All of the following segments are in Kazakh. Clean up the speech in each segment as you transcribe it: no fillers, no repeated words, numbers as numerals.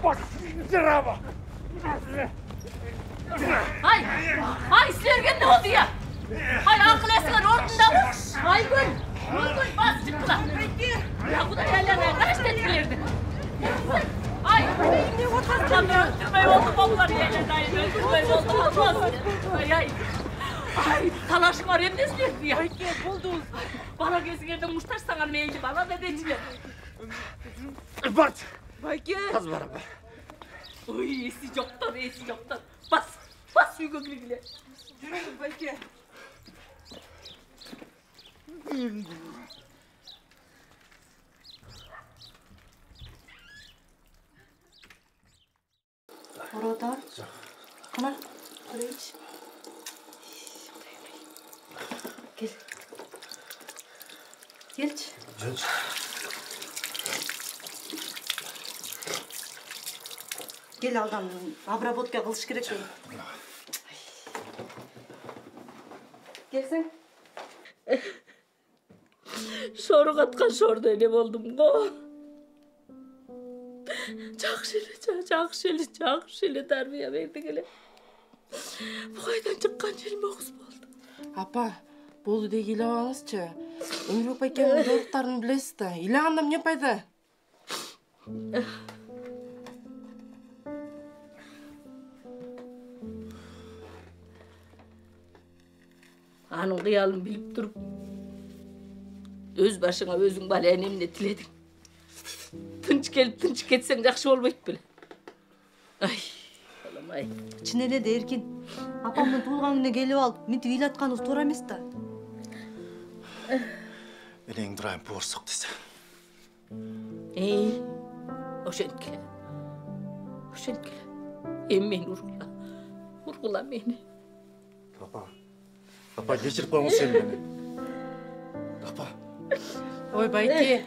Bak, cırama. Hay sizlerge ne oldu ya? Hay akıl esmer ortunda mı? Aygül, bas çıktılar. Ya bu da yerlerine kaç tepkilerdi? Ay, ne ortasından öldürmeyi oldu bablar yerlerine. Öldürmeyi oldu olmaz. Ay, talaşım var hem de sizlerdi ya. Ay gel buldunuz. Bana gezgirde muştaş sana meyildi bana da dediler. Bart. Ay gel. Kaz bana be. Uy, esi yoktan. Bas suyu güle. Yürüyün ay gel. Orada. Ana. Oraya iç. Gel. Geç. Geç. Gel aldan. Обработка kılış gerek değil. Gelsin. Şoru katkan şorda ne oldum go. Çakşili terbiye verdi gele. Bu kaydan çıkan jelme oğuz oldu. Apa, boldu de gele alыңызчы. Ömür Байкенің doğrultularını bilesiz de. İlağından ne payda? Anın kıyalını bilip durup öz başına özün balaya nemle tiledin. Tınç gelip tınç ketsen жақсы olmayıp bile. Ay, oğlum ay. İçine ne de Erkin. Apamın tuğulgan gününe gelip aldı. Mintip ilatkanız doğru емес da. Elin durayım borsuk dese. Oşentkile. Emmen urgula beni. Papa geçirip koymuş sen beni. Papa. Ой, Байке.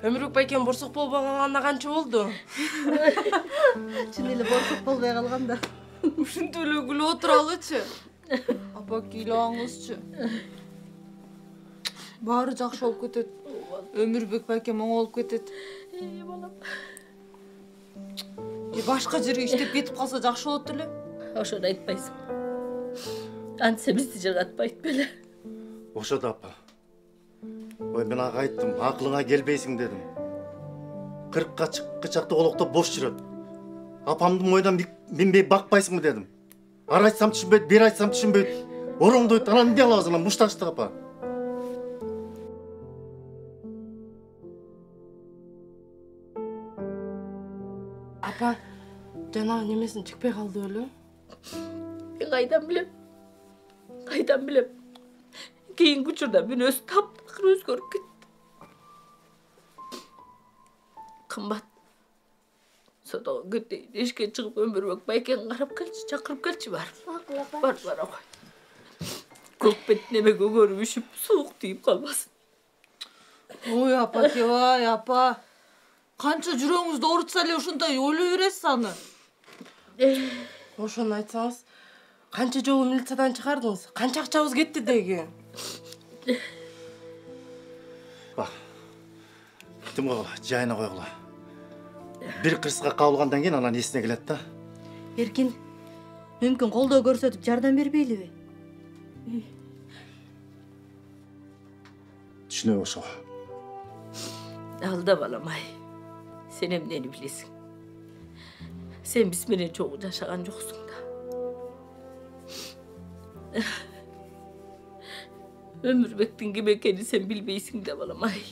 Ömür Байкен борсық болып қалғанына қанша болды? Çin eli borçluk bolbay kalgan da. Ушинтөлө күлүп отуралычы. Апа келе алыңызчы. Баары жакшы болуп кетет. Өмүрбек Байке моң болуп кетет. Балам. Башка жерге иштеп кетип калса жакшы болот эле. Ошону айтпайсың. Антса бизди жыгатпайт беле. Ошода апа. Ой, мен аға айттым, ақылыңа келбейсің дедім. 40-қа чақты олықта бош жүреді. Апамдың ойдан менбей бақпайсың мы дедім. Ар айтсам түшінбейді, бер айтсам түшінбейді. Орыңды ойт, ананы не аласың, мұшташтық апа. Апа, жанагы немесин чыкпай калды беле? Мен қайдан білем. Кейін күчірді мен өз таптақыр өзгеріп кетті. Қымбат. Содан күнде ешке шығып Өмірбек Байкен қарап келші, шақырып келші бар. Бар ағай. Көк бет неме көгеріп үшіп, суық тиіп қалмасын. Ой, апа, ай, апа. Қанша жүрегіңізді ауыртса эле ушундай ойлой бересиз аны. Ошону айтсаңыз, қанша жолу милициядан чыгардыңыз? Қанша акчабыз кетти деги? Бақ, тым қойғыла, жайына қойғыла. Bir қырсыға қабылғандан кейін анан есіне келеді да. Erkin, мүмкін қолдау көрсетіп жардам бербейлі бе? Түсіне ошо. Alda balam ay. Sen emneni bilesin. Sen bismine çok yaşayan yoksun da. Ömürbek'tin gibi ekeni sen bilmeysin de balam ay.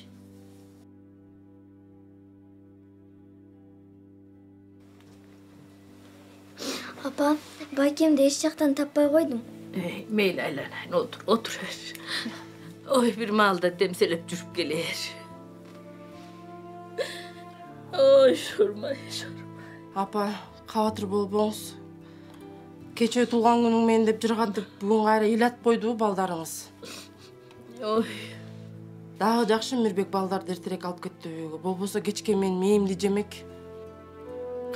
Апа, Байкемді еш жақтан таппай қойдым. Meyli aylanayın otur. Oy bir malda temselep жүріп gelir. Oy şurmay. Апа, кабатыр болбоңуз. Кече туулган күнүң менен деп жыргантып, бүгүн кайра илат койду балдарыңыз. Oy. Дагы жакшы Мирбек балдарды эртерээк алып кетти үйгө. Болбосо кечке мен мээимди жемек.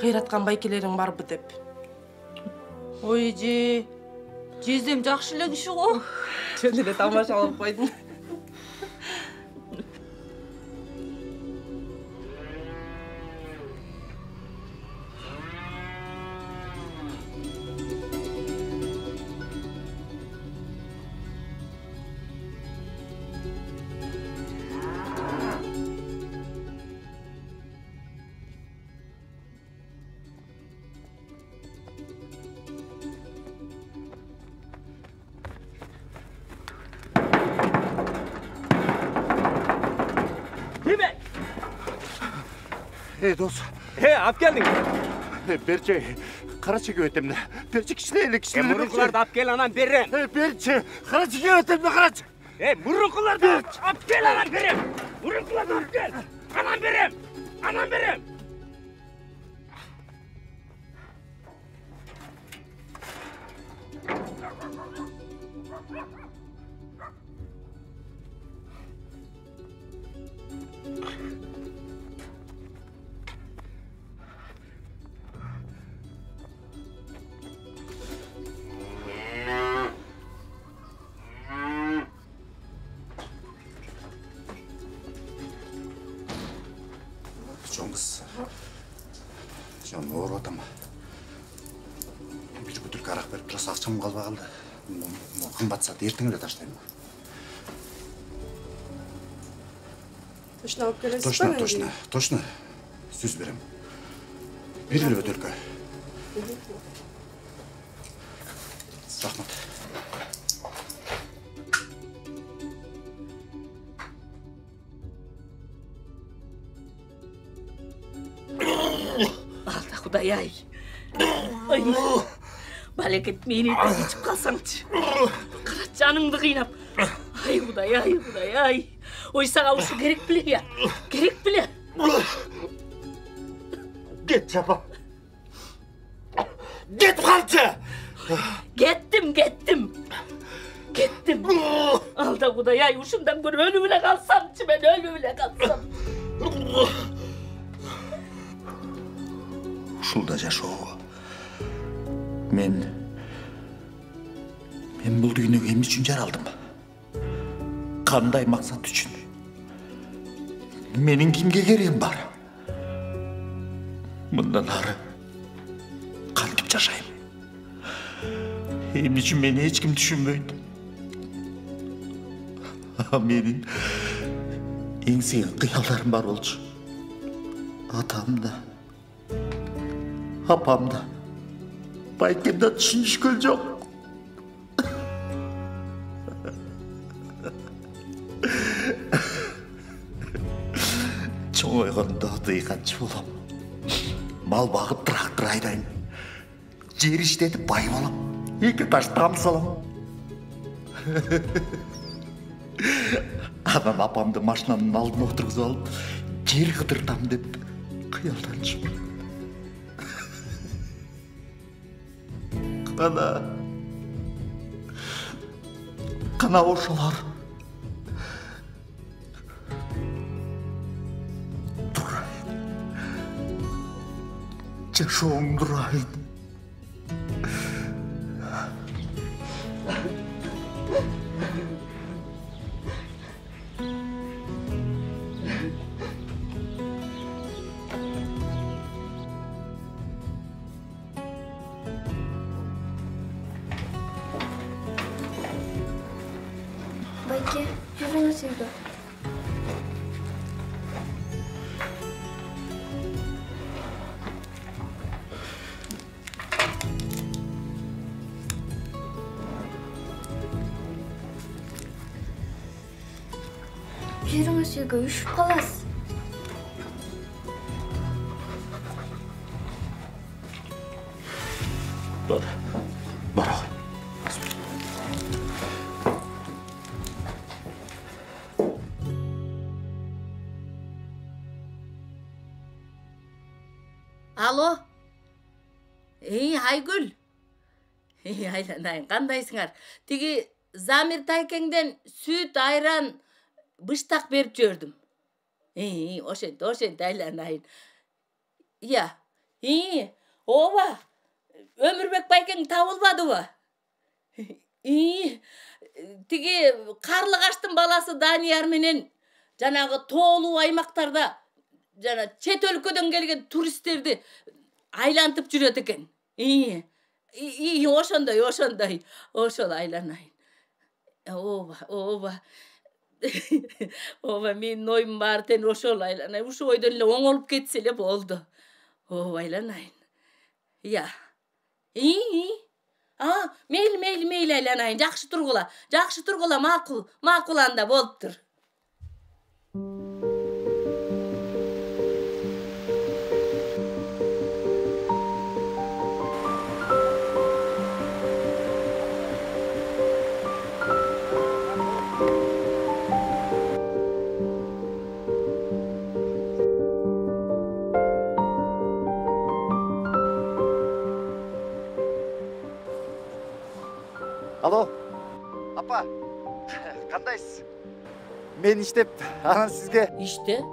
Кыйраткан байкелериң барбы деп. Ой эже, жездем жакшы эле киши го. Жөн эле тамашалап койдум. Дос. Ап келдің. Берче, Карачыга өтемді. Берче кішілейлі. Мұрынқыларды ап кел анан берем. Берче, Карачыга өтемді, Карачы. Мұрынқыларды ап кел анан берем. Мұрынқыларды ап кел. Анан берем. Анан берем. Жоңғыз. Жон оор атам. Bir бүтүрк арақ беріп тұрасы ақшам қалба қалды. Қымбатса ертең эле таштаймын. Точно алып келесіз ба? Точно. Сөз берем. Берілі бүтүркө. Рахмат. Алда Құдай-ай. Ай. Балекет мені içip қалсаңшы. Қара жаныңды қинап. Ай Құдай-ай. Ой саға ұшы керек біле я. Керек біле. Кет жапа. Кет қалшы. Кеттім. Алда Құдай-ай, ұшымдан көріп өлі біле қалсамшы, мен өлі біле қалсам. Ушулда жашоо. Мен бул дүйнөгө эмне үчүн жаралдым? Кандай максат үчүн? Менин кимге керегим бар? Мындан ары кантип жашайм? Эмне үчүн мени эч ким түшүнбөйт? Менин эң сыйын кыялдарым бар болчу. Атам да, апам да, байкем да түшүнүшкөн жок. Чоңойгондо дыйканчы болом. Мал багып трактор айдайм. Жер иштетип бай болом. Эки таш там салам. Анан апамды машинанын алдына отургузуп алып, жер кыдыртам деп кыялданчумун. Кана ошолор. Турайын. Жашооң турайын. Байке, жүріңіз үйге. Жүріңіз үйге, үшіп қаласыз. Бара. Ало? Айгүл. Айланайын, қандайсыңар? Тиги Замир тайкеңден сүт, айран, быштак беріп жүрдім. Ошент, айланайын. Иә. Ова. Өмірбек байкең табылбады ба? Тиги Карлыгачтын баласы Данияр менен жанагы тоолуу аймактарда жана чет өлкөдөн келген туристтерди айлантып жүрөт экен. Ошондой. Ошол айланайын. Ооба. Менин оюм бар тен ошол айланайын. Ушу ойдон эле оңолуп кетсе эле болду. Ооба айланайын. Иә. Мейли айланайын. Жакшы тургула, макул анда болуптур. Алло. Апа. Кандайсыз? Мен иштеп, анан сизге İşte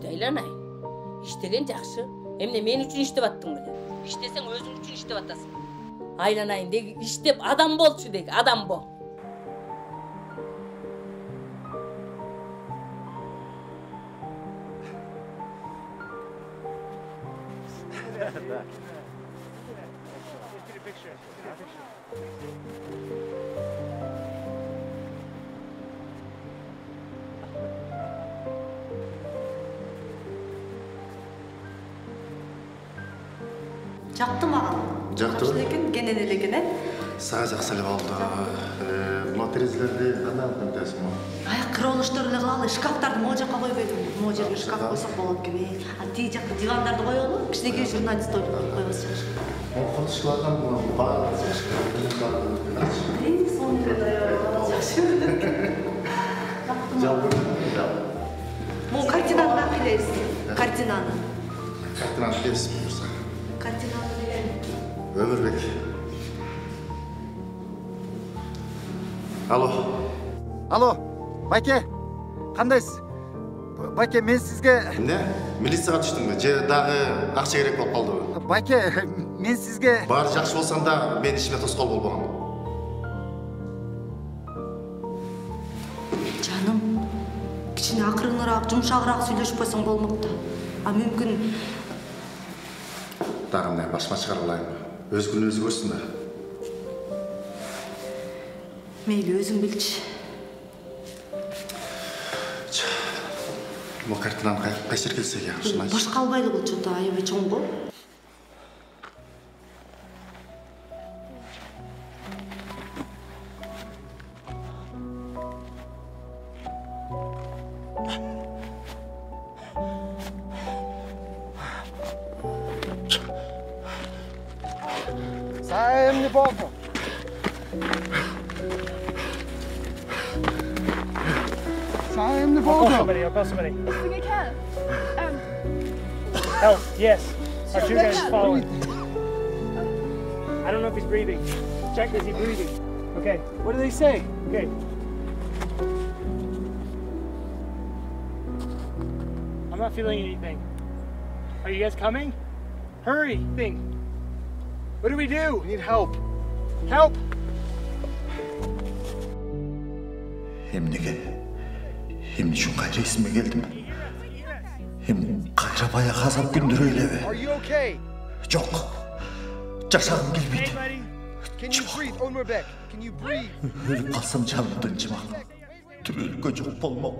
aylanay. İştegen жақсы. Emne men üçün iştep attың беле. İştesең өзүң üçün iştep атасың. Aylanayın деги iştep адам болчу деги, адам бол. Жакты маған. Жакты. Экен, кенен эле кенен. Сага жакшы эле болду. Мына терезелерди кандай кылып кетесиң? Аяк кырылыштыр эле кылалы, шкафтарды могу жакка койбойдум. Могу жерге шкаф койсок болот gibi. А тиги жакта дивандарды коелу, кичинекей журналист коюп койбосчу. Кылышкылардан баары Сону жакшы. Могу картинаны да билесиз. Картинаны. Картинаны берсиң буюрса. Картинаны билем. Өмүрбек. Алло. Алло. Байке. Кандайсыз? Байке, мен сизге Эмне? Милицияга түштүңбү? Же дагы акча керек болуп калдыбы? Байке, мен сизге Баары жакшы болсаң да мен ишиме тоскоол болбогом. Жаным, кичине акырыныраак, жумшагыраак сүйлөшүп койсоң болмок да. А мүмкүн Дагы эмне башыма чыгара алайынбы? Өз күнү өзү көрсүн да. мейли өзүң билчи. Бул картинаны кайсы жерге келсек я, ушуну айтчы. Башка албайлы болчу да, аябай чоң го. Эмне болду? Эмне болду? I'll call somebody. Everything I can. Help, yes. Our two guys is falling. I don't know if he's breathing. Check, is he breathing? Okay. What do they say? Okay. I'm not feeling anything. Are you guys coming? Hurry, thing. What do we do? We need help. Help! Emnege? Emne üçün kayra isime geldim. Hem kayra baya gazap gündür öyle be. Are you okay? Yok. Yaşarım gelmedi. Hey, buddy. Can you breathe? Onurbeck, can you breathe? Ölüp kalsam canımdan çımak. Tübül göcük olmam.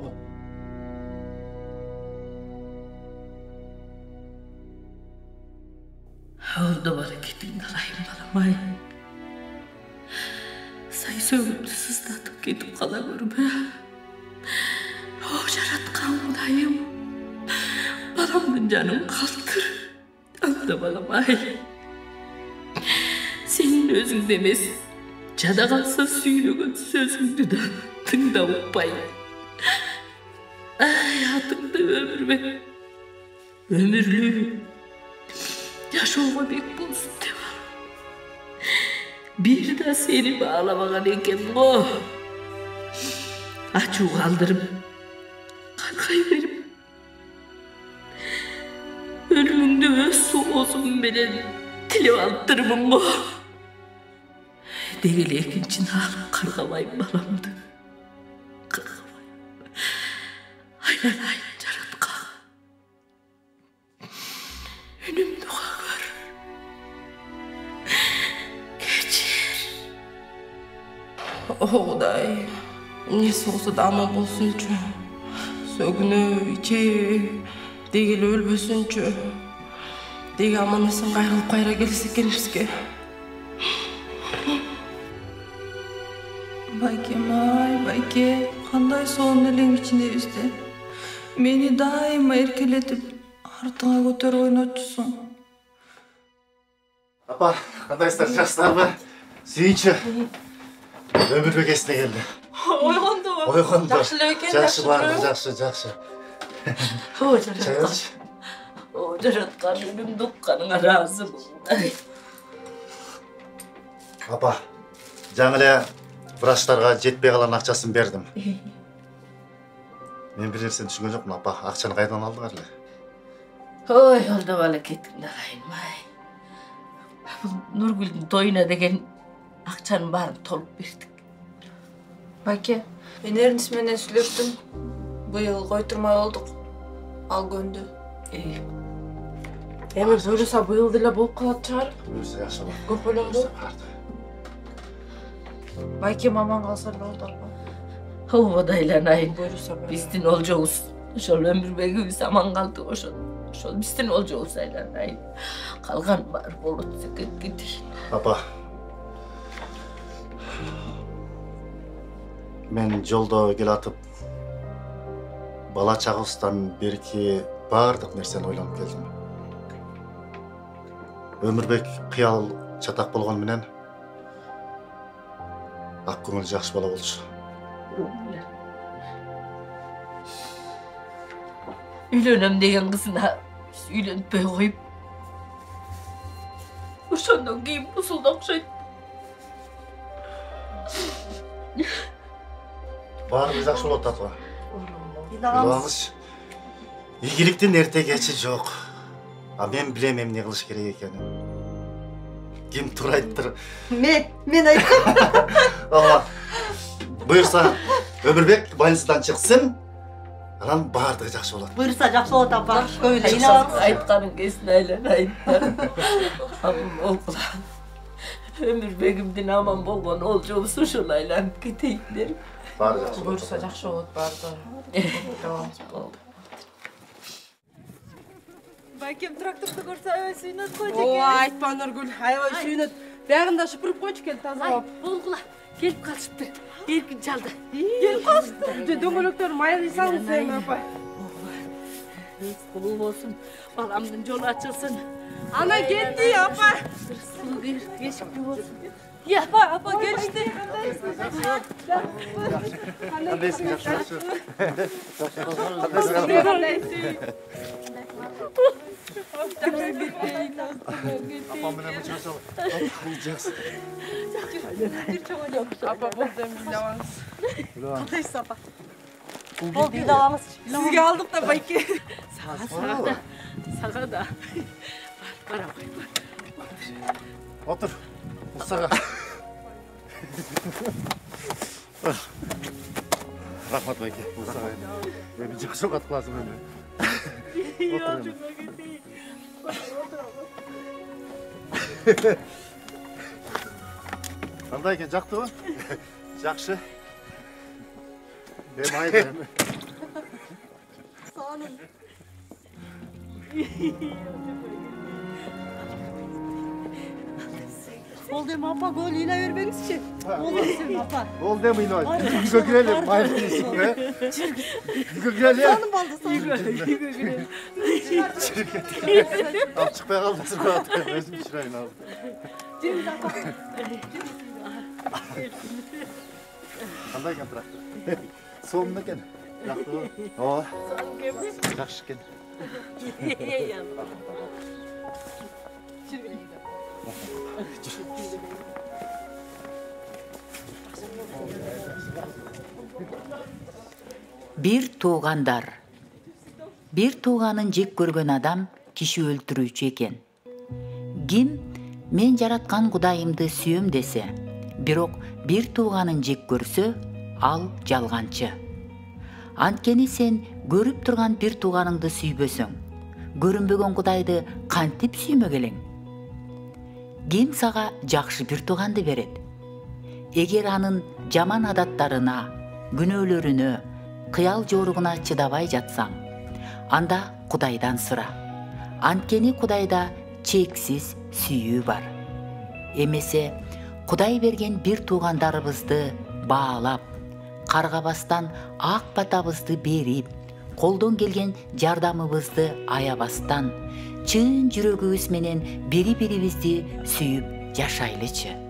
Orada hareketin alayım balamay. Say söğüttü sızlatıp ketip kala görme. O jaratkan Kudayım. Balamdın canım kaldır. Orada balamay. Senin özün demez. Cada kalsa söylüğün sözündü de tında uppay. Hayatımda ömür be. Ömürlü. Yaşoğuma bek bolsun de var. Bir de seni bağlamagan eken o. Açığı kaldırım. Kalkayverim. Ölümünde öz soğuzum bilen tilip alttırımım o. Degeli ekincini alıp kırgamayım balamdı. Kırgamayım. Aylanayım jaratka. Önümde gör. Geçir. Kuday, nesi olsa da aman bolsunçu. Sögünü, içeyi, degeli ölbösünçü. Degi amanasın kayrılıp kayra gelisi ekenibizge. Baykem ay, Bayke, kanday soğun elin içindebizde. Meni daima erkeletip, артыңа көтөр ойнотчусуң. Апа, кандайсыздар, жакшысыздарбы? Сүйүнчү. Өмүрбек эсине келди. Ойгонду. Ойгонду. Жакшы эле экен, Жакшы жакшы. баары жакшы. O Чай жараткан. алчы. O жараткан ölümdü ukkanыңа разы болдum. Апа, жаңы эле врачтарга жетпей калган акчасын бердим. Мен бир нерсени түшүнгөн жокмун, апа. Акчаны кайдан алдыңар эле? Ой, олда бала кеттің да қайынмай. Нұргүлдің тойына деген ақшаның барын толып бердік. Байке, мен Эрнис менен сүйлөштүм. Быйыл койтурмай болдук. Ал көндү. Эми буюрса быйыл деле болуп калат чыгар. Буюрса жакшы болот. Көп ойлонбо. Байке маман калса эле болот апа. Ободайланайын. Буюрса Биздин олжобуз, ошол өмүрбегибиз аман калды ошол. Ошол биздин олжобуз айланайын. Калган бар болот секетке дейин. Апа. Мен жолдо келатып бала чагыбыздан берки бардык нерсени ойлонуп келдим. Өмүрбек кыял чатак болгон менен ак көңүл жакшы бала болчу. Үйлөнөм деген кызына үйлөнтпөй коюп, ошондон кийин бузулду окшойт. Баарыбыз жакшы болот, апа. Уйлаңыз. Ийгиликтин эрте кечи жок. А мен билем эмне кылыш керек экенин. Ким туура айттыр? Мен айттым. Ага. Буюрса, Өмүрбек больницадан чыксын, анан баардыгы жакшы болот. Буюрса жакшы болот апа. Көйлө Айтканың кесин айланайын. Өмүрбегимдин аман болгон олжобуз ошол айланып кетейин дерим. Баары жакшы болот. Буюрса жакшы болот баардыгы. Байкем тракторду көрсө аябай сүйүнөт го О, айтпа Нургүл, аябай сүйүнөт. Баягында шыпырып койчу кел тазалап. Болгула, келип калышыптыр. Эркин чалды. Келип калышыптыр. Дөңгөлөктөр майылсаңыз эми апа. Кулу болсун, баламдын жолу ачылсын. Ана кетти апа. Кечикти болсун. Апа келишти. Кандайсың, жакшы? Апам менен чачалып. Жакшы. Апа болду эми билебаңыз. Кандайсыз апа? Болду, ыйламыз. Сизге алдык да байке. Сага да. Бара кой. Отур. Мустага. Рахмат байке. Мустага. Эми жакшы окат кыласың эми. Отур. Кандай экен, жактыбы? Жакшы. Эми айда эми. Сонун. Болду эми апа, көңүл ыйлай бербеңизчи. Болду сен апа. Болду эми ыйлабай. Үйгө кирели, майылсың, Үйгө кирели. Сонун болду, сонун. Үйгө кирели. Ал чыкпай калды, сыргат. Өзүм чырайын ал. Жүрүңүз апа. Кандай экен трактор? Сонун экен. Жактыбы? Ооба. Жакшы экен. Бир туугандар. Бир тууганын жек көргөн адам киши өлтүрүүчү экен. Ким мен жараткан Кудайымды сүйөм десе, бирок бир тууганын жек көрсө, ал жалганчы. Анткени сен көрүп турган бир тууганыңды сүйбөсөң, көрүнбөгөн Кудайды кантип сүймөк элең? Ким сага жакшы бир тууганды берет? Эгер анын жаман адаттарына, күнөөлөрүнө, кыял жоругуна чыдабай жатсаң, анда Кудайдан сура. Анткени Кудайда чексиз сүйүү бар. Эмесе Кудай берген бир туугандарыбызды баалап, каргабастан ак батабызды берип, колдон келген жардамыбызды аябастан, чын жүрөгүбүз менен бири-бирибизди сүйүп жашайлычы.